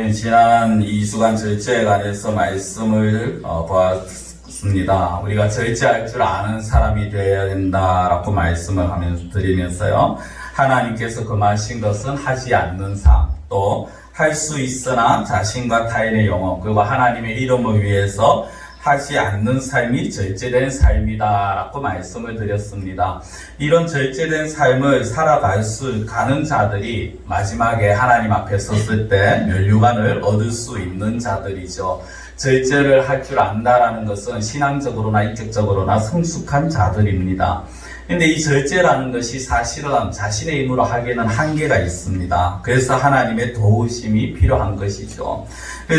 지난 2주간 절제에 관해서 말씀을 보았습니다. 우리가 절제할 줄 아는 사람이 되어야 된다라고 말씀을 드리면서요. 하나님께서 금하신 것은 하지 않는 삶, 또 할 수 있으나 자신과 타인의 영혼, 그리고 하나님의 이름을 위해서 하지 않는 삶이 절제된 삶이다라고 말씀을 드렸습니다. 이런 절제된 삶을 가는 자들이 마지막에 하나님 앞에 섰을 때 면류관을 얻을 수 있는 자들이죠. 절제를 할 줄 안다라는 것은 신앙적으로나 인격적으로나 성숙한 자들입니다. 근데 이 절제라는 것이 사실은 자신의 힘으로 하기에는 한계가 있습니다. 그래서 하나님의 도우심이 필요한 것이죠.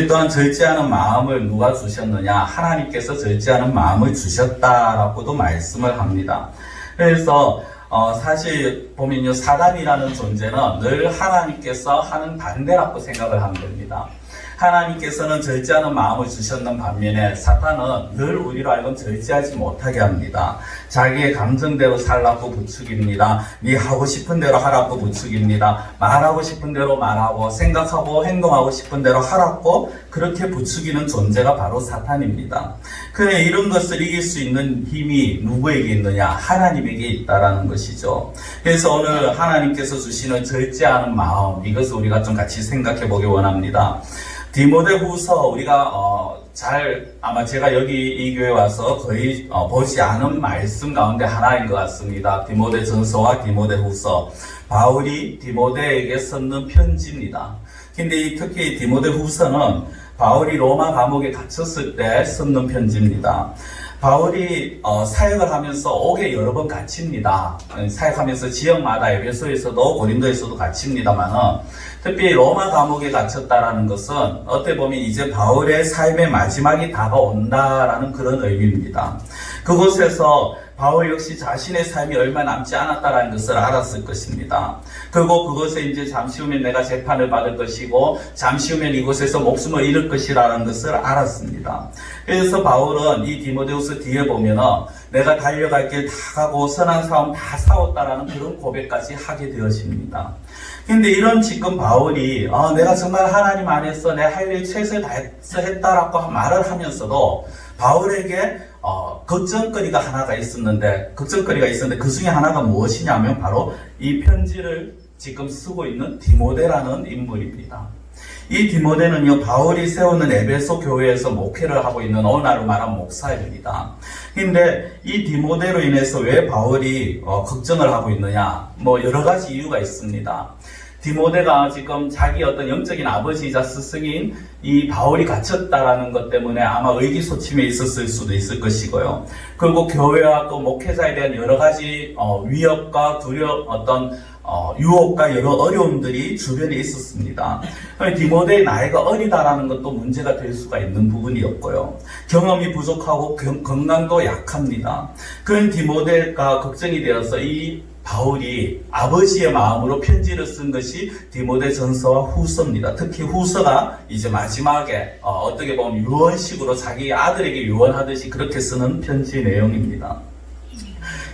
또한 절제하는 마음을 누가 주셨느냐? 하나님께서 절제하는 마음을 주셨다라고도 말씀을 합니다. 그래서 사실 보면요, 사단이라는 존재는 늘 하나님께서 하는 반대라고 생각을 한 겁니다. 하나님께서는 절제하는 마음을 주셨는 반면에 사탄은 늘 우리로 하여금 절제하지 못하게 합니다. 자기의 감정대로 살라고 부추깁니다. 네 하고 싶은 대로 하라고 부추깁니다. 말하고 싶은 대로 말하고 생각하고 행동하고 싶은 대로 하라고 그렇게 부추기는 존재가 바로 사탄입니다. 그래, 이런 것을 이길 수 있는 힘이 누구에게 있느냐? 하나님에게 있다라는 것이죠. 그래서 오늘 하나님께서 주시는 절제하는 마음, 이것을 우리가 좀 같이 생각해 보기 원합니다. 디모데후서 우리가 아마 제가 여기 이 교회 와서 거의 보지 않은 말씀 가운데 하나인 것 같습니다. 디모데전서와 디모데후서, 바울이 디모데에게 썼는 편지입니다. 근데 특히 디모데후서는 바울이 로마 감옥에 갇혔을 때 썼는 편지입니다. 바울이 사역을 하면서 옥에 여러 번 갇힙니다. 사역하면서 지역마다 에베소에서도 고린도에서도 갇힙니다만은 특히 로마 감옥에 갇혔다라는 것은 어떻게 보면 이제 바울의 삶의 마지막이 다가온다라는 그런 의미입니다. 그곳에서 바울 역시 자신의 삶이 얼마 남지 않았다라는 것을 알았을 것입니다. 그리고 그것에 이제 잠시 후면 내가 재판을 받을 것이고 잠시 후면 이곳에서 목숨을 잃을 것이라는 것을 알았습니다. 그래서 바울은 이 디모데후서 뒤에 보면은 내가 달려갈 길 다 가고 선한 싸움 다 싸웠다라는 그런 고백까지 하게 되어집니다. 근데 이런 지금 바울이 내가 정말 하나님 안에서 내 할 일 최선을 다해서 했다라고 말을 하면서도 바울에게 걱정거리가 있었는데 그 중에 하나가 무엇이냐면 바로 이 편지를 지금 쓰고 있는 디모데라는 인물입니다. 이 디모데는요, 바울이 세우는 에베소 교회에서 목회를 하고 있는 오늘날로 말하면 목사입니다. 근데 이 디모데로 인해서 왜 바울이 걱정을 하고 있느냐? 여러 가지 이유가 있습니다. 디모데가 지금 자기 어떤 영적인 아버지이자 스승인 이 바울이 갇혔다라는 것 때문에 아마 의기소침해 있었을 수도 있을 것이고요. 그리고 교회와 또 목회자에 대한 여러 가지 위협과 유혹과 여러 어려움들이 주변에 있었습니다. 디모데의 나이가 어리다라는 것도 문제가 될 수가 있는 부분이었고요. 경험이 부족하고 건강도 약합니다. 그런 디모데가 걱정이 되어서 이 바울이 아버지의 마음으로 편지를 쓴 것이 디모데전서와 후서입니다. 특히 후서가 이제 마지막에 어떻게 보면 유언식으로 자기 아들에게 유언하듯이 그렇게 쓰는 편지 내용입니다.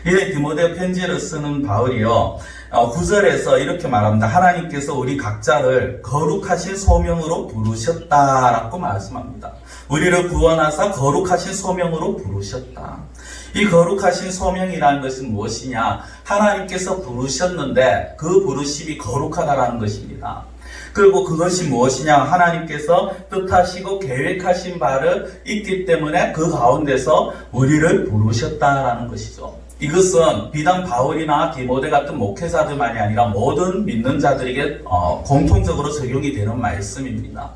이 디모데 편지를 쓰는 바울이요, 9절에서 이렇게 말합니다. 하나님께서 우리 각자를 거룩하신 소명으로 부르셨다라고 말씀합니다. 우리를 구원하사 거룩하신 소명으로 부르셨다. 이 거룩하신 소명이라는 것은 무엇이냐? 하나님께서 부르셨는데 그 부르심이 거룩하다라는 것입니다. 그리고 그것이 무엇이냐? 하나님께서 뜻하시고 계획하신 바를 있기 때문에 그 가운데서 우리를 부르셨다라는 것이죠. 이것은 비단 바울이나 디모데 같은 목회자들만이 아니라 모든 믿는 자들에게 공통적으로 적용이 되는 말씀입니다.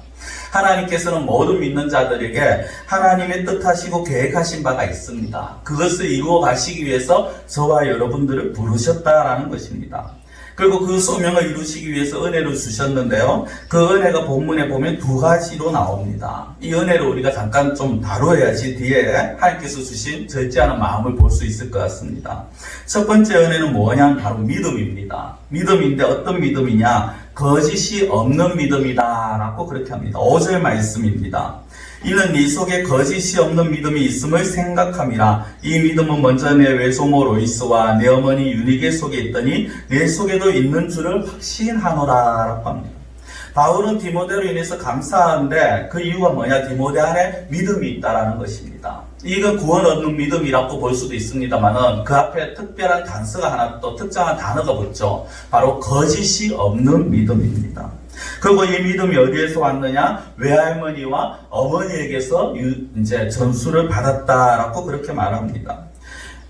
하나님께서는 모든 믿는 자들에게 하나님의 뜻하시고 계획하신 바가 있습니다. 그것을 이루어 가시기 위해서 저와 여러분들을 부르셨다라는 것입니다. 그리고 그 소명을 이루시기 위해서 은혜를 주셨는데요. 그 은혜가 본문에 보면 두 가지로 나옵니다. 이 은혜를 우리가 잠깐 좀 다뤄야지 뒤에 하나님께서 주신 절제하는 마음을 볼 수 있을 것 같습니다. 첫 번째 은혜는 뭐냐면 바로 믿음입니다. 믿음인데 어떤 믿음이냐? 거짓이 없는 믿음이다 라고 그렇게 합니다. 5절 말씀입니다. 이는 네 속에 거짓이 없는 믿음이 있음을 생각함이라. 이 믿음은 먼저 내 외조모 로이스와 내 어머니 유니게 속에 있더니 내 속에도 있는 줄을 확신하노라 라고 합니다. 바울은 디모데로 인해서 감사한데 그 이유가 뭐냐? 디모데 안에 믿음이 있다라는 것입니다. 이건 구원 얻는 믿음이라고 볼 수도 있습니다만은 그 앞에 특별한 단서가 하나 또 특정한 단어가 붙죠. 바로 거짓이 없는 믿음입니다. 그리고 이 믿음이 어디에서 왔느냐? 외할머니와 어머니에게서 이제 전수를 받았다라고 그렇게 말합니다.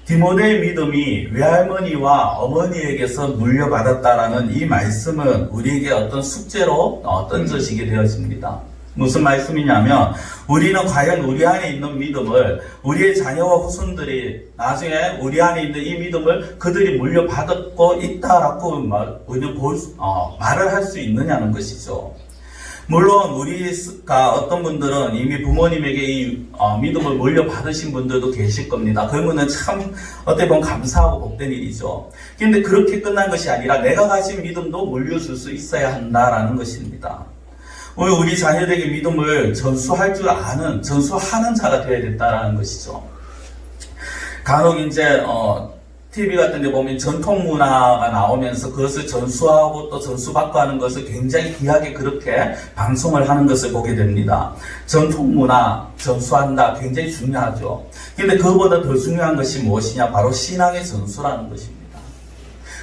디모데의 믿음이 외할머니와 어머니에게서 물려받았다라는 이 말씀은 우리에게 어떤 숙제로 던져지게 되어집니다. 무슨 말씀이냐면 우리는 과연 우리 안에 있는 믿음을 우리의 자녀와 후손들이 나중에 우리 안에 있는 이 믿음을 그들이 물려받고 있다라고 우리는 말을 할 수 있느냐는 것이죠. 물론 우리가 어떤 분들은 이미 부모님에게 이 믿음을 물려받으신 분들도 계실 겁니다. 그러면은 참 어떻게 보면 감사하고 복된 일이죠. 그런데 그렇게 끝난 것이 아니라 내가 가진 믿음도 물려줄 수 있어야 한다라는 것입니다. 우리 자녀들에게 믿음을 전수할 줄 아는, 전수하는 자가 되어야 된다라는 것이죠. 간혹 이제 TV 같은 데 보면 전통 문화가 나오면서 그것을 전수하고 또 전수받고 하는 것을 굉장히 귀하게 그렇게 방송을 하는 것을 보게 됩니다. 전통 문화 전수한다 굉장히 중요하죠. 근데 그것보다 더 중요한 것이 무엇이냐? 바로 신앙의 전수라는 것입니다.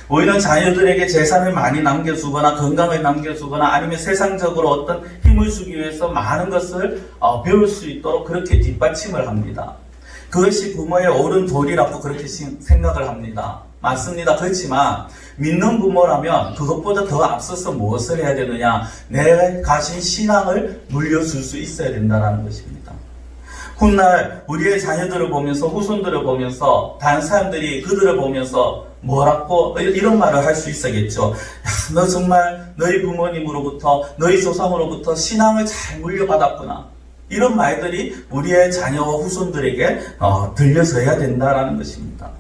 오히려 자녀들에게 재산을 많이 남겨주거나 건강을 남겨주거나 아니면 세상적으로 어떤 힘을 주기 위해서 많은 것을 배울 수 있도록 그렇게 뒷받침을 합니다. 그것이 부모의 옳은 도리라고 그렇게 생각을 합니다. 맞습니다. 그렇지만 믿는 부모라면 그것보다 더 앞서서 무엇을 해야 되느냐? 내가 가진 신앙을 물려줄 수 있어야 된다는 것입니다. 훗날 우리의 자녀들을 보면서 후손들을 보면서 다른 사람들이 그들을 보면서 뭐라고 이런 말을 할 수 있어야겠죠. 야, 너 정말 너희 부모님으로부터 너희 조상으로부터 신앙을 잘 물려받았구나. 이런 말들이 우리의 자녀와 후손들에게 들려져야 된다라는 것입니다.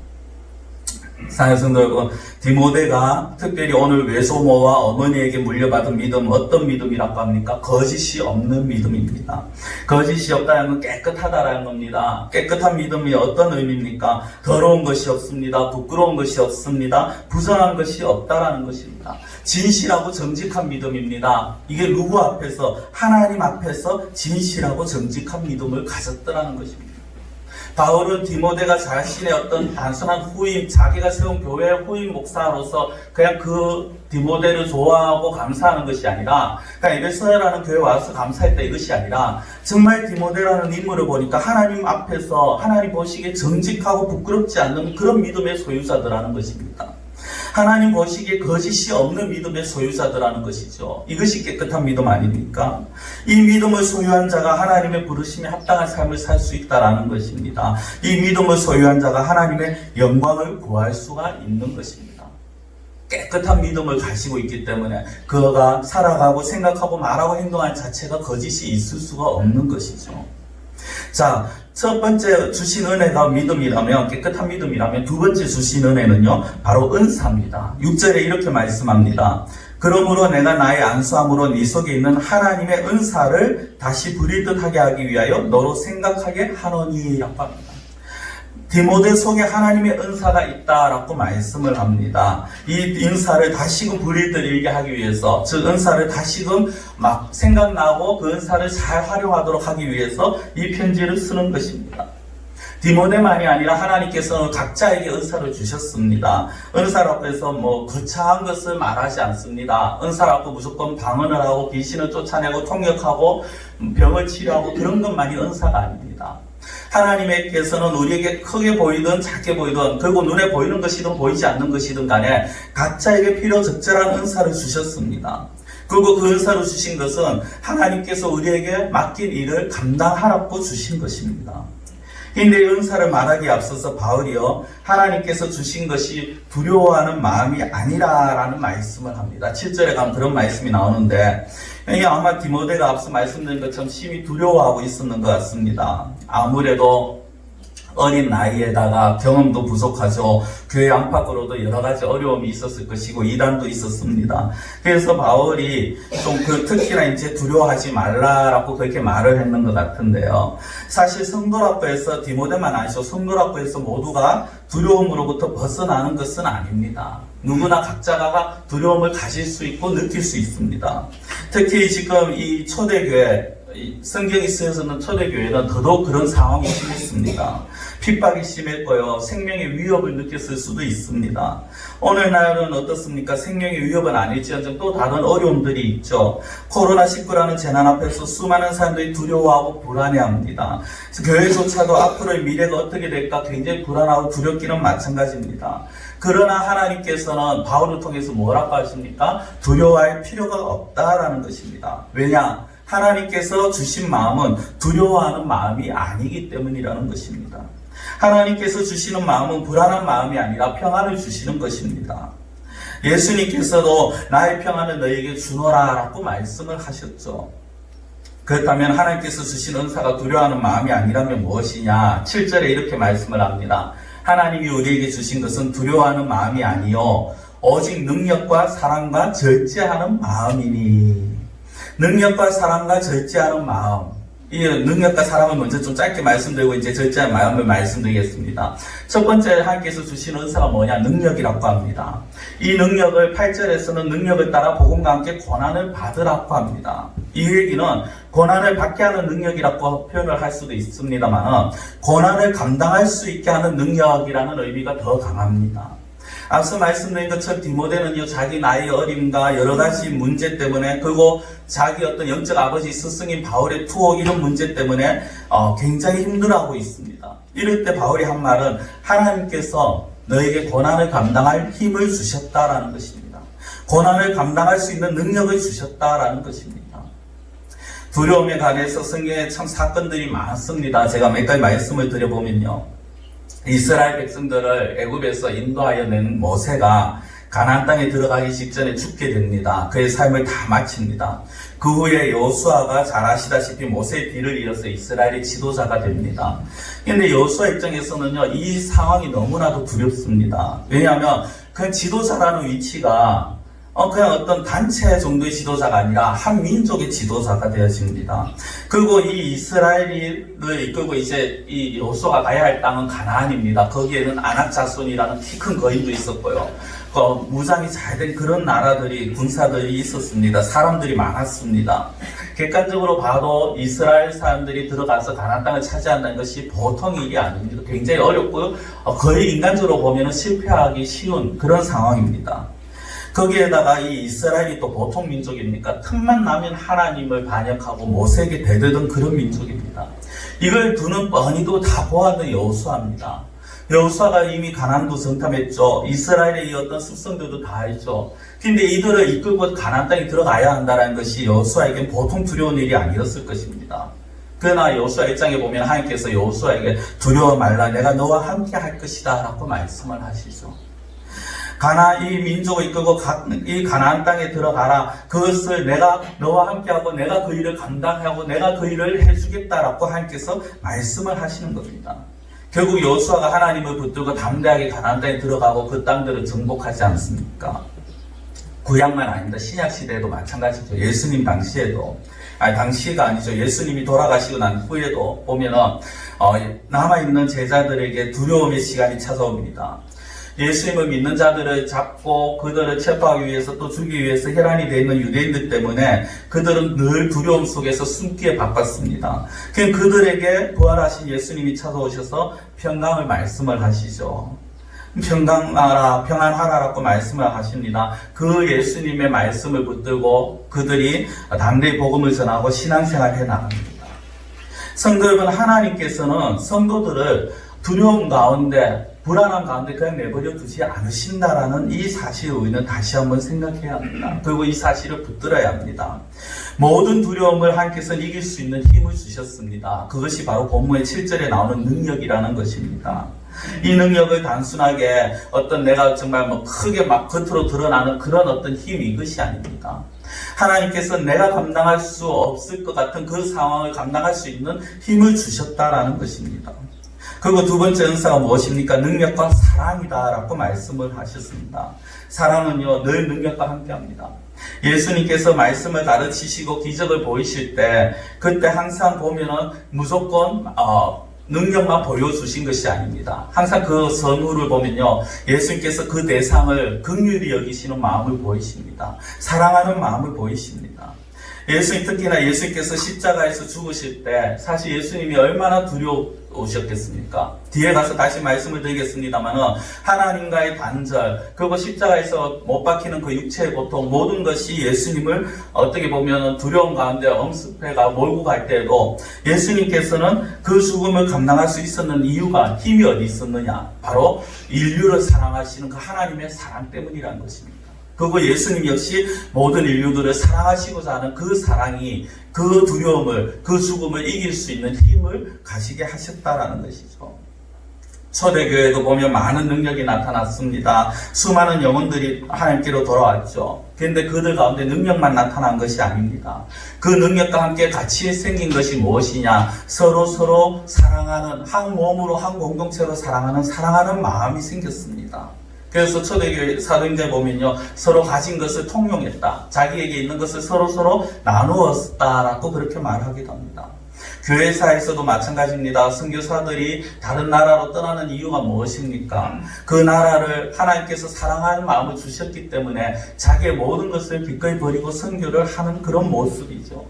사랑하는 성도 여러분, 디모데가 특별히 오늘 외소모와 어머니에게 물려받은 믿음, 어떤 믿음이라고 합니까? 거짓이 없는 믿음입니다. 거짓이 없다는 건 깨끗하다라는 겁니다. 깨끗한 믿음이 어떤 의미입니까? 더러운 것이 없습니다. 부끄러운 것이 없습니다. 부정한 것이 없다라는 것입니다. 진실하고 정직한 믿음입니다. 이게 누구 앞에서? 하나님 앞에서 진실하고 정직한 믿음을 가졌더라는 것입니다. 바울은 디모데가 자신의 어떤 단순한 후임, 자기가 세운 교회의 후임 목사로서 그냥 그 디모데를 좋아하고 감사하는 것이 아니라, 그냥 에베소라는 교회에 와서 감사했다 이것이 아니라, 정말 디모데라는 인물을 보니까 하나님 앞에서 하나님 보시기에 정직하고 부끄럽지 않는 그런 믿음의 소유자들라는 것입니다. 하나님 보시기에 거짓이 없는 믿음의 소유자들라는 것이죠. 이것이 깨끗한 믿음 아닙니까? 이 믿음을 소유한 자가 하나님의 부르심에 합당한 삶을 살 수 있다는 것입니다. 이 믿음을 소유한 자가 하나님의 영광을 구할 수가 있는 것입니다. 깨끗한 믿음을 가지고 있기 때문에 그가 살아가고 생각하고 말하고 행동하는 자체가 거짓이 있을 수가 없는 것이죠. 자, 첫 번째 주신 은혜가 믿음이라면, 깨끗한 믿음이라면, 두 번째 주신 은혜는요, 바로 은사입니다. 6절에 이렇게 말씀합니다. 그러므로 내가 나의 안수함으로 네 속에 있는 하나님의 은사를 다시 부리듯 하게 하기 위하여 너로 생각하게 하노니라고 합니다. 디모데 속에 하나님의 은사가 있다라고 말씀을 합니다. 이 은사를 다시금 부리들이게 하기 위해서, 즉 은사를 다시금 막 생각나고 그 은사를 잘 활용하도록 하기 위해서 이 편지를 쓰는 것입니다. 디모데만이 아니라 하나님께서는 각자에게 은사를 주셨습니다. 은사라고 해서 거창한 것을 말하지 않습니다. 은사라고 무조건 방언을 하고 귀신을 쫓아내고 통역하고 병을 치료하고 그런 것만이 은사가 아닙니다. 하나님께서는 우리에게 크게 보이든 작게 보이든, 그리고 눈에 보이는 것이든 보이지 않는 것이든 간에 각자에게 필요 적절한 은사를 주셨습니다. 그리고 그 은사를 주신 것은 하나님께서 우리에게 맡긴 일을 감당하라고 주신 것입니다. 근데 은사를 말하기에 앞서서 바울이요, 하나님께서 주신 것이 두려워하는 마음이 아니라라는 말씀을 합니다. 7절에 가면 그런 말씀이 나오는데, 아마 디모데가 앞서 말씀드린 것처럼 심히 두려워하고 있었는 것 같습니다. 아무래도 어린 나이에다가 경험도 부족하죠. 교회 안팎으로도 여러 가지 어려움이 있었을 것이고 이단도 있었습니다. 그래서 바울이 좀 특히나 이제 두려워하지 말라라고 그렇게 말을 했는 것 같은데요. 사실 성도라고해서 디모데만 아니죠. 성도라고해서 모두가 두려움으로부터 벗어나는 것은 아닙니다. 누구나 각자가 두려움을 가질 수 있고 느낄 수 있습니다. 특히 지금 이 초대교회, 성경이 쓰여서는 초대교회는 더더욱 그런 상황이 심했습니다. 핍박이 심했고요. 생명의 위협을 느꼈을 수도 있습니다. 오늘날은 어떻습니까? 생명의 위협은 아닐지언정 또 다른 어려움들이 있죠. 코로나19라는 재난 앞에서 수많은 사람들이 두려워하고 불안해합니다. 교회조차도 앞으로의 미래가 어떻게 될까 굉장히 불안하고 두렵기는 마찬가지입니다. 그러나 하나님께서는 바울을 통해서 뭐라고 하십니까? 두려워할 필요가 없다라는 것입니다. 왜냐? 하나님께서 주신 마음은 두려워하는 마음이 아니기 때문이라는 것입니다. 하나님께서 주시는 마음은 불안한 마음이 아니라 평안을 주시는 것입니다. 예수님께서도 나의 평안을 너희에게 주노라 라고 말씀을 하셨죠. 그렇다면 하나님께서 주신 은사가 두려워하는 마음이 아니라면 무엇이냐? 7절에 이렇게 말씀을 합니다. 하나님이 우리에게 주신 것은 두려워하는 마음이 아니요 오직 능력과 사랑과 절제하는 마음이니. 능력과 사랑과 절제하는 마음. 이 능력과 사랑을 먼저 좀 짧게 말씀드리고 이제 절제하는 마음을 말씀드리겠습니다. 첫 번째 하나님께서 주신 은사가 뭐냐? 능력이라고 합니다. 이 능력을 8절에서는 능력을 따라 복음과 함께 고난을 받으라고 합니다. 이 얘기는 고난을 받게 하는 능력이라고 표현을 할 수도 있습니다만 고난을 감당할 수 있게 하는 능력이라는 의미가 더 강합니다. 앞서 말씀드린 것처럼 디모데는요, 자기 나이의 어림과 여러 가지 문제 때문에, 그리고 자기 어떤 영적 아버지 스승인 바울의 투옥 이런 문제 때문에 굉장히 힘들어하고 있습니다. 이럴 때 바울이 한 말은 하나님께서 너에게 고난을 감당할 힘을 주셨다라는 것입니다. 고난을 감당할 수 있는 능력을 주셨다라는 것입니다. 두려움에 관해서 성경에 참 사건들이 많습니다. 제가 몇 가지 말씀을 드려보면요. 이스라엘 백성들을 애굽에서 인도하여 낸 모세가 가나안 땅에 들어가기 직전에 죽게 됩니다. 그의 삶을 다 마칩니다. 그 후에 여호수아가 잘 아시다시피 모세의 뒤를 이어서 이스라엘의 지도자가 됩니다. 그런데 여호수아 입장에서는요, 이 상황이 너무나도 두렵습니다. 왜냐하면 그 지도자라는 위치가 그냥 어떤 단체 정도의 지도자가 아니라 한 민족의 지도자가 되어집니다. 그리고 이 이스라엘을 이끌고 이제 이 여호수아가 가야 할 땅은 가나안입니다. 거기에는 아낙 자손이라는 키 큰 거인도 있었고요. 무장이 잘 된 그런 나라들이, 군사들이 있었습니다. 사람들이 많았습니다. 객관적으로 봐도 이스라엘 사람들이 들어가서 가나안 땅을 차지한다는 것이 보통 일이 아닙니다. 굉장히 어렵고 거의 인간적으로 보면 실패하기 쉬운 그런 상황입니다. 거기에다가 이 이스라엘이 또 보통 민족입니까? 틈만 나면 하나님을 반역하고 모세에게 대들던 그런 민족입니다. 이걸 두 눈 뻔히도 다 보았던 여호수아입니다. 여호수아가 이미 가나안도 정탐했죠. 이스라엘의 이 어떤 습성들도 다 알죠. 근데 이들을 이끌고 가나안 땅에 들어가야 한다는 것이 여호수아에겐 보통 두려운 일이 아니었을 것입니다. 그러나 여호수아 입장에 보면 하나님께서 여호수아에게 두려워 말라, 내가 너와 함께 할 것이다 라고 말씀을 하시죠. 이 민족을 이끌고 이 가나안 땅에 들어가라. 그것을 내가 너와 함께하고 내가 그 일을 감당하고 내가 그 일을 해주겠다라고 하나님께서 말씀을 하시는 겁니다. 결국 여호수아가 하나님을 붙들고 담대하게 가나안 땅에 들어가고 그 땅들을 정복하지 않습니까? 구약만 아닙니다. 신약 시대에도 마찬가지죠. 예수님 당시에도, 당시가 아니죠. 예수님이 돌아가시고 난 후에도 보면은 남아있는 제자들에게 두려움의 시간이 찾아옵니다. 예수님을 믿는 자들을 잡고 그들을 체포하기 위해서 또 죽이기 위해서 혈안이 되어 있는 유대인들 때문에 그들은 늘 두려움 속에서 숨기에 바빴습니다. 그들에게 부활하신 예수님이 찾아오셔서 평강을 말씀을 하시죠. 평안하라라고 말씀을 하십니다. 그 예수님의 말씀을 붙들고 그들이 담대히 복음을 전하고 신앙생활을 해나갑니다. 성도 여러분, 하나님께서는 성도들을 두려움 가운데, 불안함 가운데 그냥 내버려 두지 않으신다라는 이 사실을 우리는 다시 한번 생각해야 합니다. 그리고 이 사실을 붙들어야 합니다. 모든 두려움을 하나님께서는 이길 수 있는 힘을 주셨습니다. 그것이 바로 본문의 7절에 나오는 능력이라는 것입니다. 이 능력을 단순하게 어떤 내가 정말 크게 겉으로 드러나는 그런 어떤 힘, 이것이 아닙니다. 하나님께서 내가 감당할 수 없을 것 같은 그 상황을 감당할 수 있는 힘을 주셨다라는 것입니다. 그리고 두 번째 은사가 무엇입니까? 능력과 사랑이다라고 말씀을 하셨습니다. 사랑은요, 늘 능력과 함께합니다. 예수님께서 말씀을 가르치시고 기적을 보이실 때 그때 항상 보면은 무조건 능력만 보여주신 것이 아닙니다. 항상 그 선후를 보면요, 예수님께서 그 대상을 긍휼히 여기시는 마음을 보이십니다. 사랑하는 마음을 보이십니다. 예수님, 특히나 예수님께서 십자가에서 죽으실 때 사실 예수님이 얼마나 두려우셨겠습니까? 뒤에 가서 다시 말씀을 드리겠습니다만은 하나님과의 단절, 그리고 십자가에서 못 박히는 그 육체의 고통, 모든 것이 예수님을 어떻게 보면 두려움 가운데 엄습해가 몰고 갈 때에도 예수님께서는 그 죽음을 감당할 수 있었는 이유가, 힘이 어디 있었느냐? 바로 인류를 사랑하시는 그 하나님의 사랑 때문이라는 것입니다. 그리고 예수님 역시 모든 인류들을 사랑하시고자 하는 그 사랑이 그 두려움을, 그 죽음을 이길 수 있는 힘을 가지게 하셨다라는 것이죠. 초대교회도 보면 많은 능력이 나타났습니다. 수많은 영혼들이 하나님께로 돌아왔죠. 그런데 그들 가운데 능력만 나타난 것이 아닙니다. 그 능력과 함께 같이 생긴 것이 무엇이냐? 서로 사랑하는, 한 몸으로 한 공동체로 사랑하는 마음이 생겼습니다. 그래서 초대교회 사도행전에 보면요, 서로 가진 것을 통용했다. 자기에게 있는 것을 서로 나누었다라고 그렇게 말하기도 합니다. 교회사에서도 마찬가지입니다. 선교사들이 다른 나라로 떠나는 이유가 무엇입니까? 그 나라를 하나님께서 사랑하는 마음을 주셨기 때문에 자기의 모든 것을 기꺼이 버리고 선교를 하는 그런 모습이죠.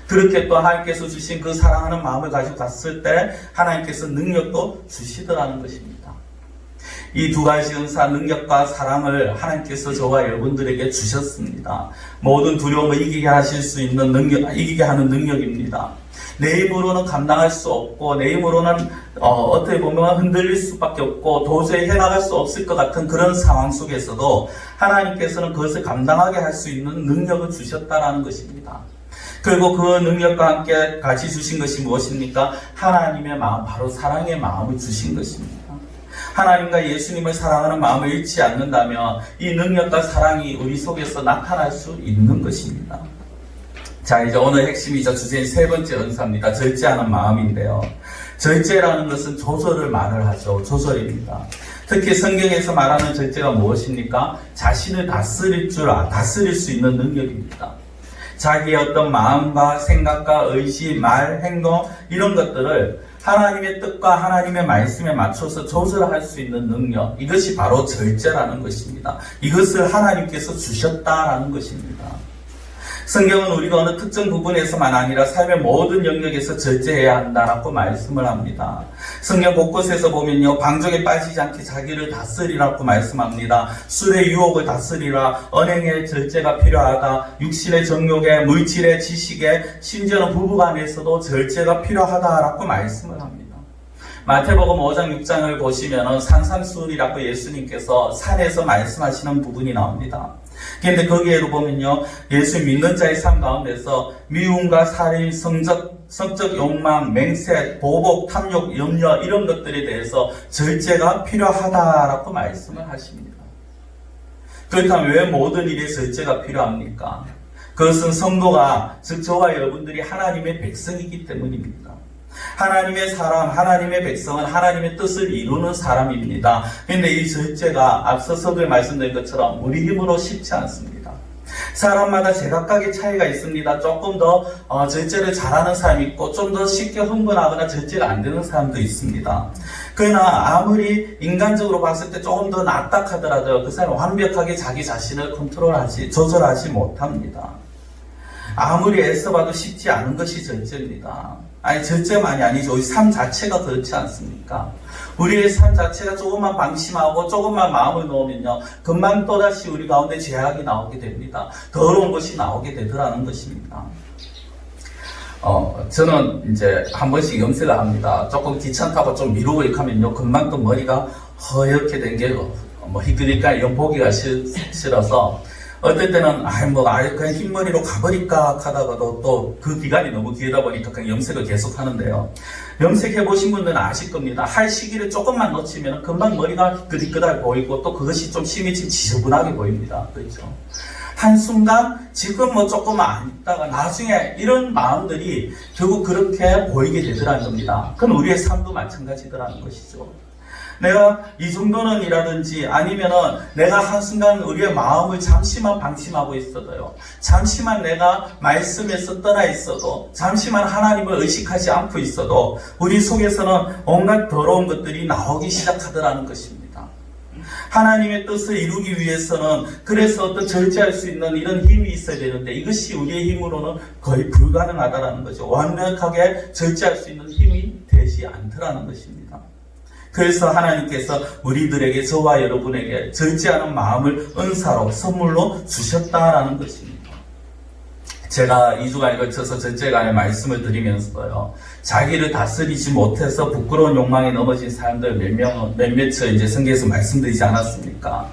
그렇게 또 하나님께서 주신 그 사랑하는 마음을 가지고 갔을 때 하나님께서 능력도 주시더라는 것입니다. 이 두 가지 은사, 능력과 사랑을 하나님께서 저와 여러분들에게 주셨습니다. 모든 두려움을 이기게 하실 수 있는 능력, 이기게 하는 능력입니다. 내 힘으로는 감당할 수 없고, 내 힘으로는 어떻게 보면 흔들릴 수밖에 없고, 도저히 해나갈 수 없을 것 같은 그런 상황 속에서도 하나님께서는 그것을 감당하게 할 수 있는 능력을 주셨다라는 것입니다. 그리고 그 능력과 함께 같이 주신 것이 무엇입니까? 하나님의 마음, 바로 사랑의 마음을 주신 것입니다. 하나님과 예수님을 사랑하는 마음을 잃지 않는다면 이 능력과 사랑이 우리 속에서 나타날 수 있는 것입니다. 자, 이제 오늘 핵심이자 주제인 세 번째 은사입니다. 절제하는 마음인데요. 절제라는 것은 조절을 말을 하죠. 조절입니다. 특히 성경에서 말하는 절제가 무엇입니까? 자신을 다스릴 수 있는 능력입니다. 자기의 어떤 마음과 생각과 의지, 말, 행동 이런 것들을 하나님의 뜻과 하나님의 말씀에 맞춰서 조절할 수 있는 능력, 이것이 바로 절제라는 것입니다. 이것을 하나님께서 주셨다라는 것입니다. 성경은 우리가 어느 특정 부분에서만 아니라 삶의 모든 영역에서 절제해야 한다라고 말씀을 합니다. 성경 곳곳에서 보면요, 방종에 빠지지 않게 자기를 다스리라고 말씀합니다. 술의 유혹을 다스리라, 언행의 절제가 필요하다, 육신의 정욕에, 물질의 지식에, 심지어는 부부간에서도 절제가 필요하다라고 말씀을 합니다. 마태복음 5장 6장을 보시면 산상수훈이라고 예수님께서 산에서 말씀하시는 부분이 나옵니다. 그런데 거기에도 보면요, 예수 믿는 자의 삶 가운데서 미움과 살인, 성적 욕망, 맹세, 보복, 탐욕, 염려 이런 것들에 대해서 절제가 필요하다라고 말씀을 하십니다. 그렇다면 왜 모든 일에 절제가 필요합니까? 그것은 성도가, 즉 저와 여러분들이 하나님의 백성이기 때문입니다. 하나님의 사람, 하나님의 백성은 하나님의 뜻을 이루는 사람입니다. 그런데 이 절제가 앞서 서두에 말씀드린 것처럼 우리 힘으로 쉽지 않습니다. 사람마다 제각각의 차이가 있습니다. 조금 더 절제를 잘하는 사람이 있고 좀 더 쉽게 흥분하거나 절제가 안 되는 사람도 있습니다. 그러나 아무리 인간적으로 봤을 때 조금 더 낫다 하더라도 그 사람은 완벽하게 자기 자신을 조절하지 못합니다. 아무리 애써봐도 쉽지 않은 것이 절제입니다. 아니, 절제만이 아니죠. 우리 삶 자체가 그렇지 않습니까? 우리의 삶 자체가 조금만 방심하고 조금만 마음을 놓으면요, 금방 또다시 우리 가운데 죄악이 나오게 됩니다. 더러운 것이 나오게 되더라는 것입니다. 저는 이제 한 번씩 염색을 합니다. 조금 귀찮다고 좀 미루고 이렇게 하면요, 금방 또 머리가 허옇게 된 게 희끄니까 이런 보기가 싫어서 어떨 때는 그냥 흰머리로 가버릴까 하다가도 또 그 기간이 너무 길다 보니까 그냥 염색을 계속 하는데요. 염색해보신 분들은 아실 겁니다. 할 시기를 조금만 놓치면 금방 머리가 끄덕끄덕 보이고 또 그것이 좀 심해지면 지저분하게 보입니다. 그렇죠? 한순간 지금 뭐 조금 안 있다가 나중에 이런 마음들이 결국 그렇게 보이게 되더라는 겁니다. 그건 우리의 삶도 마찬가지더라는 것이죠. 내가 이 정도는 이라든지 아니면은 내가 한순간 우리의 마음을 잠시만 방심하고 있어도요. 잠시만 내가 말씀에서 떠나 있어도 잠시만 하나님을 의식하지 않고 있어도 우리 속에서는 온갖 더러운 것들이 나오기 시작하더라는 것입니다. 하나님의 뜻을 이루기 위해서는 그래서 어떤 절제할 수 있는 이런 힘이 있어야 되는데 이것이 우리의 힘으로는 거의 불가능하다는 거죠. 완벽하게 절제할 수 있는 힘이 되지 않더라는 것입니다. 그래서 하나님께서 우리들에게 저와 여러분에게 절제하는 마음을 은사로 선물로 주셨다라는 것입니다. 제가 2주간에 걸쳐서 절제간의 말씀을 드리면서요. 자기를 다스리지 못해서 부끄러운 욕망에 넘어진 사람들 몇몇을 이제 성경에서 말씀드리지 않았습니까?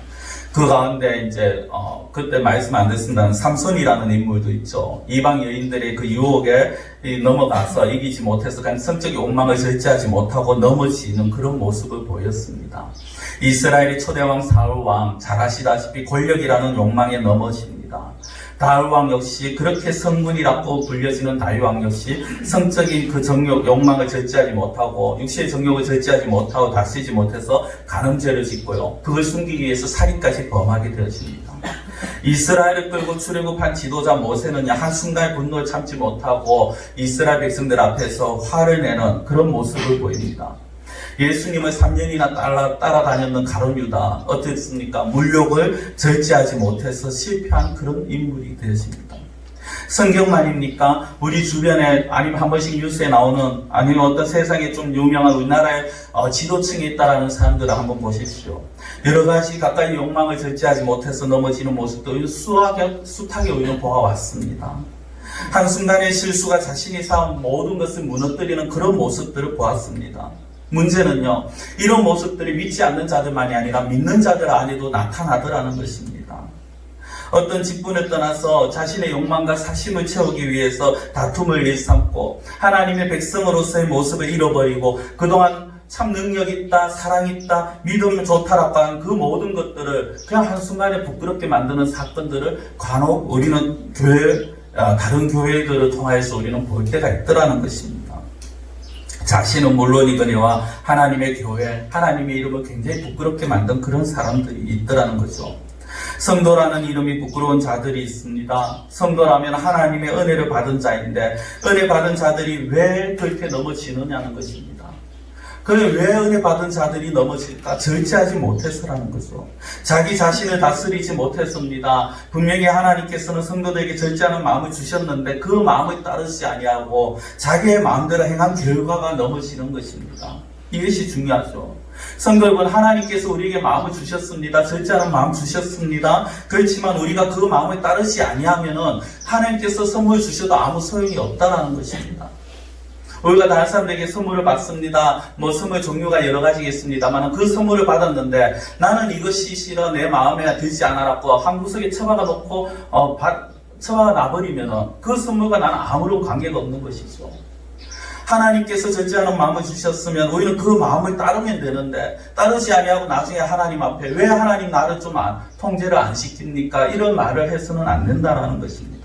그 가운데 이제 그때 말씀 안 됐습니다는 삼손이라는 인물도 있죠. 이방 여인들의 그 유혹에 넘어가서 이기지 못해서 그냥 성적인 욕망을 절제하지 못하고 넘어지는 그런 모습을 보였습니다. 이스라엘의 초대왕 사울왕 잘 아시다시피 권력이라는 욕망에 넘어집니다. 다윗왕 역시 그렇게 성문이라고 불려지는 다윗왕 역시 성적인 그 정욕, 욕망을 절제하지 못하고 육체의 정욕을 절제하지 못하고 다스리지 못해서 간음죄를 짓고요. 그걸 숨기기 위해서 살인까지 범하게 되어집니다. 이스라엘을 끌고 출애굽한 지도자 모세는 한순간의 분노를 참지 못하고 이스라엘 백성들 앞에서 화를 내는 그런 모습을 보입니다. 예수님을 3년이나 따라다녔는 가룟 유다 어땠습니까? 물욕을 절제하지 못해서 실패한 그런 인물이 되었습니다. 성경만입니까? 우리 주변에 아니면 한 번씩 뉴스에 나오는 아니면 어떤 세상에 좀 유명한 우리나라의 지도층에 있다라는 사람들을 한번 보십시오. 여러 가지 가까이 욕망을 절제하지 못해서 넘어지는 모습도 숱하게 우리는 보아왔습니다. 한순간의 실수가 자신이 쌓은 모든 것을 무너뜨리는 그런 모습들을 보았습니다. 문제는요, 이런 모습들이 믿지 않는 자들만이 아니라 믿는 자들 안에도 나타나더라는 것입니다. 어떤 직분을 떠나서 자신의 욕망과 사심을 채우기 위해서 다툼을 일삼고 하나님의 백성으로서의 모습을 잃어버리고 그동안 참 능력 있다, 사랑 있다, 믿음 좋다라고 하는 그 모든 것들을 그냥 한순간에 부끄럽게 만드는 사건들을 간혹 우리는 다른 교회들을 통해서 우리는 볼 때가 있더라는 것입니다. 자신은 물론이거니와 하나님의 교회, 하나님의 이름을 굉장히 부끄럽게 만든 그런 사람들이 있더라는 거죠. 성도라는 이름이 부끄러운 자들이 있습니다. 성도라면 하나님의 은혜를 받은 자인데 은혜 받은 자들이 왜 그렇게 넘어지느냐는 것입니다. 그래 왜 은혜 받은 자들이 넘어질까? 절제하지 못해서라는 거죠. 자기 자신을 다스리지 못했습니다. 분명히 하나님께서는 성도들에게 절제하는 마음을 주셨는데 그 마음을 따르지 아니하고 자기의 마음대로 행한 결과가 넘어지는 것입니다. 이것이 중요하죠. 성도 여러분, 하나님께서 우리에게 마음을 주셨습니다. 절제하는 마음 주셨습니다. 그렇지만 우리가 그 마음을 따르지 아니하면은 하나님께서 선물 주셔도 아무 소용이 없다라는 것입니다. 우리가 다른 사람들에게 선물을 받습니다. 선물 종류가 여러 가지겠습니다만 그 선물을 받았는데 나는 이것이 싫어 내 마음에 들지 않아라고 한 구석에 처박아 놓고 처박아 놔버리면 그 선물과 나는 아무런 관계가 없는 것이죠. 하나님께서 절제하는 마음을 주셨으면 우리는 그 마음을 따르면 되는데 따르지 아니하고 나중에 하나님 앞에 왜 하나님 나를 좀 통제를 안 시킵니까? 이런 말을 해서는 안 된다라는 것입니다.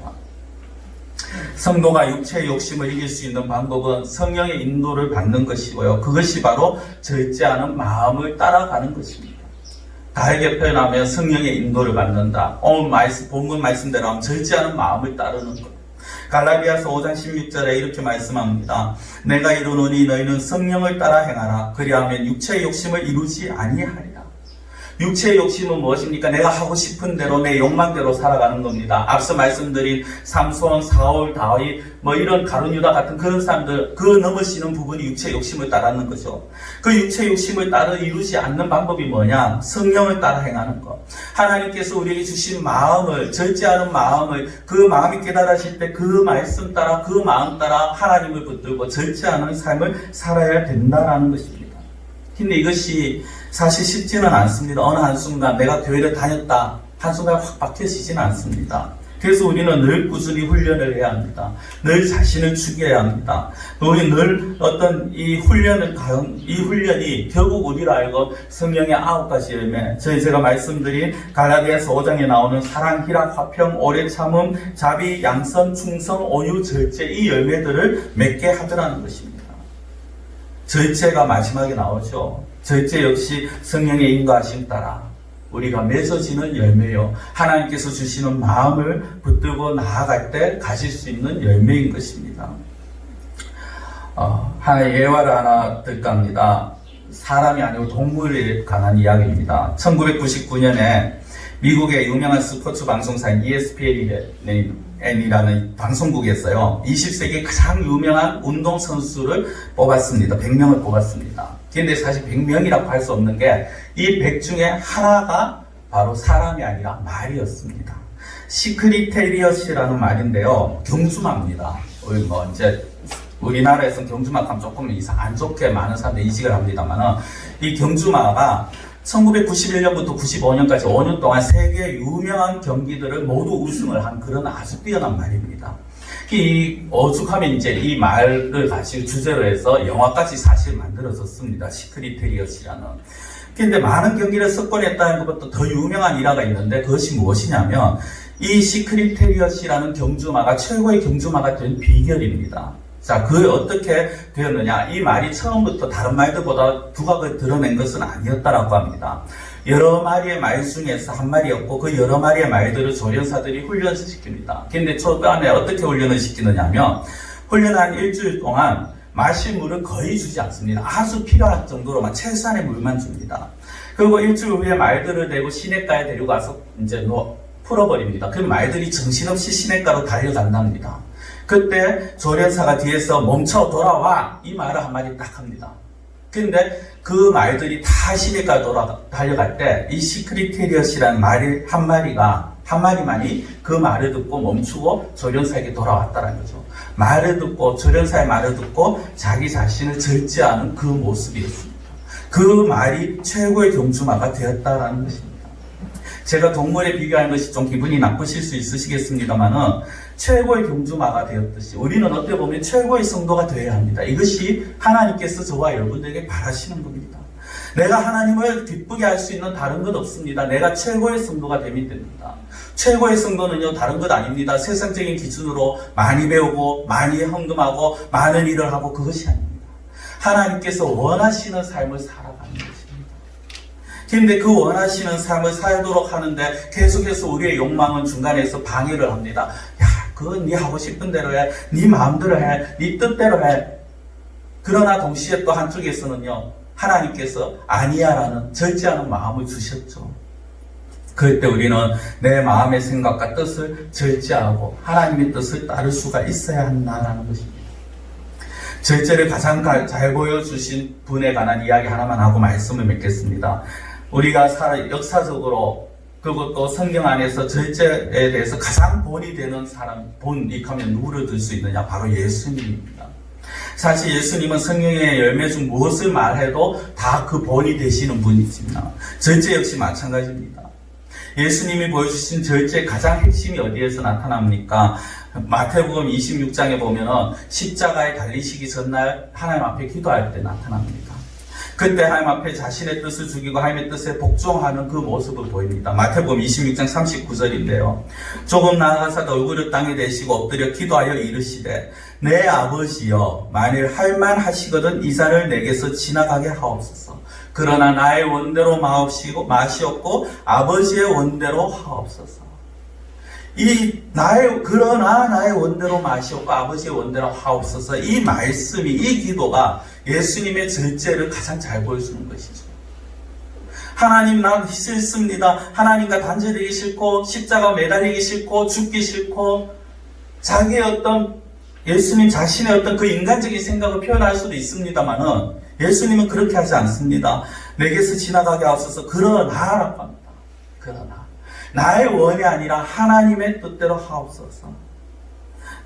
성도가 육체의 욕심을 이길 수 있는 방법은 성령의 인도를 받는 것이고요. 그것이 바로 절제하는 마음을 따라가는 것입니다. 다르게 표현하면 성령의 인도를 받는다. 오늘 본문 말씀대로 하면 절제하는 마음을 따르는 것. 갈라디아서 5장 16절에 이렇게 말씀합니다. 내가 이르노니 너희는 성령을 따라 행하라. 그리하면 육체의 욕심을 이루지 아니하리라. 육체의 욕심은 무엇입니까? 내가 하고 싶은 대로 내 욕망대로 살아가는 겁니다. 앞서 말씀드린 삼손, 사울, 다윗 이런 가룟 유다 같은 그런 사람들 그 넘어지는 부분이 육체의 욕심을 따르는 거죠. 그 육체의 욕심을 따라 이루지 않는 방법이 뭐냐? 성령을 따라 행하는 것. 하나님께서 우리에게 주신 마음을 절제하는 마음을 그 마음이 깨달으실 때 그 말씀 따라 그 마음 따라 하나님을 붙들고 절제하는 삶을 살아야 된다라는 것입니다. 근데 이것이 사실 쉽지는 않습니다. 어느 한순간 내가 교회를 다녔다 한순간 확 박혀지지는 않습니다. 그래서 우리는 늘 꾸준히 훈련을 해야 합니다. 늘 자신을 죽여야 합니다. 우리 늘 어떤 이 훈련이 결국 우리로 알고 성령의 9가지 열매, 제가 말씀드린 갈라디아서 5장에 나오는 사랑, 희락, 화평, 오래 참음, 자비, 양선, 충성, 온유, 절제, 이 열매들을 맺게 하더라는 것입니다. 절제가 마지막에 나오죠. 절제 역시 성령의 인도하심 따라 우리가 맺어지는 열매요. 하나님께서 주시는 마음을 붙들고 나아갈 때 가질 수 있는 열매인 것입니다. 예화를 하나 들까 합니다. 사람이 아니고 동물에 관한 이야기입니다. 1999년에 미국의 유명한 스포츠 방송사인 ESPN이라는 방송국에서요, 20세기 가장 유명한 운동선수를 뽑았습니다. 100명을 뽑았습니다. 근데 사실 100명이라고 할 수 없는 게 이 100 중에 하나가 바로 사람이 아니라 말이었습니다. 시크리테리엇이라는 말인데요, 경주마입니다. 우리나라에서는 경주마 하면 조금 안 좋게 많은 사람들이 인식을 합니다만, 이 경주마가 1991년부터 95년까지 5년 동안 세계 유명한 경기들을 모두 우승을 한 그런 아주 뛰어난 말입니다. 오죽하면 이 말을 가지고 주제로 해서 영화까지 사실 만들어졌습니다. 시크리테리엇이라는. 근데 많은 경기를 석권했다는 것보다 더 유명한 일화가 있는데, 그것이 무엇이냐면 이 시크리테리엇이라는 경주마가 최고의 경주마가 된 비결입니다. 자, 어떻게 되었느냐? 이 말이 처음부터 다른 말들보다 두각을 드러낸 것은 아니었다라고 합니다. 여러 마리의 말 중에서 한 마리였고, 그 여러 마리의 말들을 조련사들이 훈련을 시킵니다. 근데 초반에 어떻게 훈련을 시키느냐면, 훈련한 일주일 동안 마실 물을 거의 주지 않습니다. 아주 필요할 정도로만 최소한의 물만 줍니다. 그리고 일주일 후에 말들을 대고 시냇가에 데리고 가서 풀어버립니다. 그 말들이 정신없이 시냇가로 달려간답니다. 그때 조련사가 뒤에서 멈춰 돌아와, 이 말을 한마디 딱 합니다. 근데 그 말들이 다 시내까지 달려갈 때 이 시크리테리엇이라는 말이 한 마리만이 그 말을 듣고 멈추고 조련사에게 돌아왔다는 거죠. 말을 듣고, 조련사의 말을 듣고 자기 자신을 절제하는 그 모습이었습니다. 그 말이 최고의 경주마가 되었다라는 것입니다. 제가 동물에 비교하는 것이 좀 기분이 나쁘실 수 있으시겠습니다만은, 최고의 경주마가 되었듯이 우리는 어떻게 보면 최고의 성도가 되어야 합니다. 이것이 하나님께서 저와 여러분들에게 바라시는 겁니다. 내가 하나님을 기쁘게 할 수 있는 다른 것 없습니다. 내가 최고의 성도가 되면 됩니다. 최고의 성도는요, 다른 것 아닙니다. 세상적인 기준으로 많이 배우고 많이 헌금하고 많은 일을 하고, 그것이 아닙니다. 하나님께서 원하시는 삶을 살아가는 것입니다. 근데 그 원하시는 삶을 살도록 하는데 계속해서 우리의 욕망은 중간에서 방해를 합니다. 야, 그건 네 하고 싶은 대로 해, 네 마음대로 해, 네 뜻대로 해. 그러나 동시에 또 한쪽에서는요, 하나님께서 아니야라는 절제하는 마음을 주셨죠. 그럴 때 우리는 내 마음의 생각과 뜻을 절제하고 하나님의 뜻을 따를 수가 있어야 한다라는 것입니다. 절제를 가장 잘 보여주신 분에 관한 이야기 하나만 하고 말씀을 맺겠습니다. 우리가 역사적으로, 그리고 또 성경 안에서 절제에 대해서 가장 본이 되는 사람, 본익하면 누구를 들 수 있느냐? 바로 예수님입니다. 사실 예수님은 성령의 열매 중 무엇을 말해도 다 그 본이 되시는 분이십니다. 절제 역시 마찬가지입니다. 예수님이 보여주신 절제의 가장 핵심이 어디에서 나타납니까? 마태복음 26장에 보면은 십자가에 달리시기 전날 하나님 앞에 기도할 때 나타납니다. 그때 하나님 앞에 자신의 뜻을 죽이고 하나님의 뜻에 복종하는 그 모습을 보입니다. 마태복음 26장 39절인데요. 조금 나아가서 얼굴을 땅에 대시고 엎드려 기도하여 이르시되, 내 아버지여, 만일 할만하시거든 이 잔을 내게서 지나가게 하옵소서. 그러나 나의 원대로 마시옵고 아버지의 원대로 하옵소서. 그러나 나의 원대로 마시옵고 아버지의 원대로 하옵소서. 이 말씀이, 이 기도가 예수님의 절제를 가장 잘 보여주는 것이죠. 하나님, 난 싫습니다. 하나님과 단절되기 싫고, 십자가 매달리기 싫고, 죽기 싫고, 자기의 예수님 자신의 그 인간적인 생각을 표현할 수도 있습니다만은, 예수님은 그렇게 하지 않습니다. 내게서 지나가게 하옵소서. 그러나라고 합니다. 그러나 나의 원이 아니라 하나님의 뜻대로 하옵소서.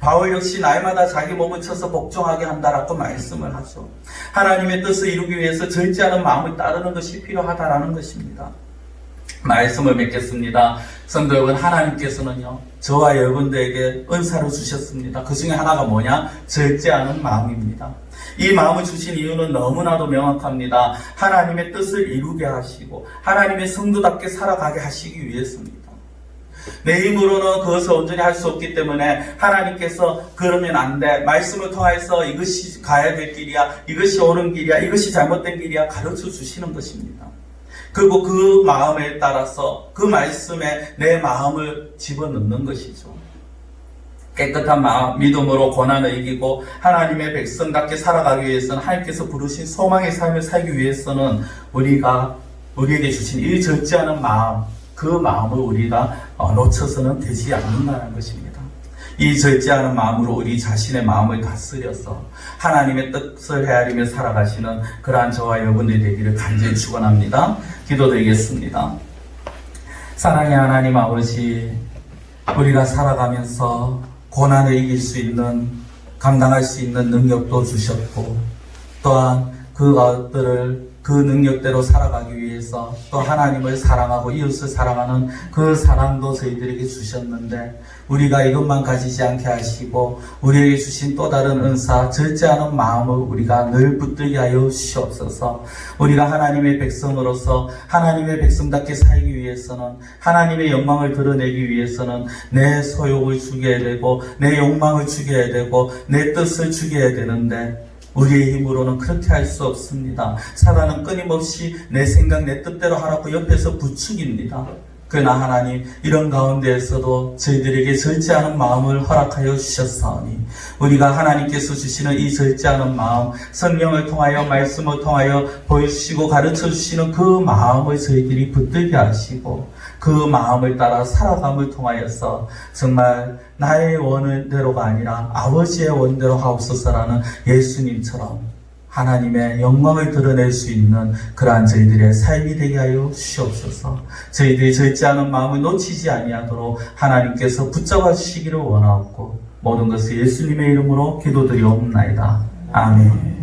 바울 역시 날마다 자기 몸을 쳐서 복종하게 한다라고 말씀을 하죠. 하나님의 뜻을 이루기 위해서 절제하는 마음을 따르는 것이 필요하다라는 것입니다. 말씀을 맺겠습니다. 성도 여러분, 하나님께서는요, 저와 여러분들에게 은사를 주셨습니다. 그 중에 하나가 뭐냐? 절제하는 마음입니다. 이 마음을 주신 이유는 너무나도 명확합니다. 하나님의 뜻을 이루게 하시고 하나님의 성도답게 살아가게 하시기 위해서입니다. 내 힘으로는 그것을 온전히 할 수 없기 때문에 하나님께서 그러면 안 돼, 말씀을 통해서 이것이 가야 될 길이야, 이것이 옳은 길이야, 이것이 잘못된 길이야 가르쳐 주시는 것입니다. 그리고 그 마음에 따라서 그 말씀에 내 마음을 집어넣는 것이죠. 깨끗한 마음, 믿음으로 고난을 이기고 하나님의 백성답게 살아가기 위해서는, 하나님께서 부르신 소망의 삶을 살기 위해서는 우리에게 주신 이 절제하는 마음, 그 마음을 우리가 놓쳐서는 되지 않는다는 것입니다. 이 절제하는 마음으로 우리 자신의 마음을 다스려서 하나님의 뜻을 헤아리며 살아가시는 그러한 저와 여러분들이 되기를 간절히 축원합니다. 기도드리겠습니다. 사랑의 하나님 아버지, 우리가 살아가면서 고난을 이길 수 있는, 감당할 수 있는 능력도 주셨고, 또한 그것들을 그 능력대로 살아가기 위해서 또 하나님을 사랑하고 이웃을 사랑하는 그 사랑도 저희들에게 주셨는데, 우리가 이것만 가지지 않게 하시고 우리에게 주신 또 다른 은사, 절제하는 마음을 우리가 늘 붙들게 하여 주시옵소서. 우리가 하나님의 백성으로서 하나님의 백성답게 살기 위해서는, 하나님의 영광을 드러내기 위해서는 내 소욕을 죽여야 되고 내 욕망을 죽여야 되고 내 뜻을 죽여야 되는데, 우리의 힘으로는 그렇게 할 수 없습니다. 사단은 끊임없이 내 생각, 내 뜻대로 하라고 옆에서 부추깁니다. 그러나 하나님, 이런 가운데에서도 저희들에게 절제하는 마음을 허락하여 주셨사오니, 우리가 하나님께서 주시는 이 절제하는 마음, 성령을 통하여 말씀을 통하여 보여주시고 가르쳐 주시는 그 마음을 저희들이 붙들게 하시고, 그 마음을 따라 살아감을 통하여서 정말 나의 원대로가 아니라 아버지의 원대로 하옵소서라는 예수님처럼 하나님의 영광을 드러낼 수 있는 그러한 저희들의 삶이 되게 하여 주시옵소서. 저희들이 절제하는 마음을 놓치지 아니하도록 하나님께서 붙잡아 주시기를 원하옵고, 모든 것을 예수님의 이름으로 기도드리옵나이다. 아멘.